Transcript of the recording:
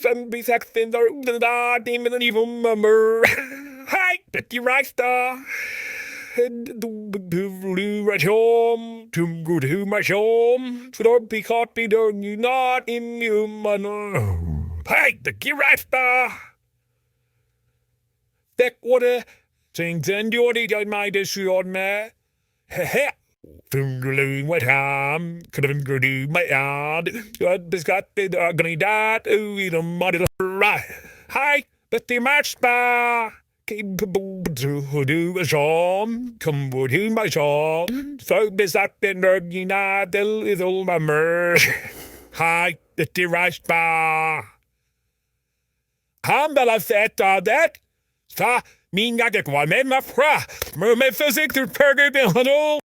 Sen blir sexten där där timmen den ifrån mamma. Hej, Betty Rice-star. Du right home, to go to my home. So don't be caught, be done, you not in human. Hey, the Rice-star. That water. Things and your day, my decision, man. Heh. Fingerling what ham, could have been good in my yard. But this got the ugly dad, we the muddy right. Hi, Betty Matchbar. Capable to do a song, come would hear my song. So this up in the United little mummer. Hi, Betty Matchbar. Han väl sett det? Så min jag går med mig fra. Men med fysik till pergament.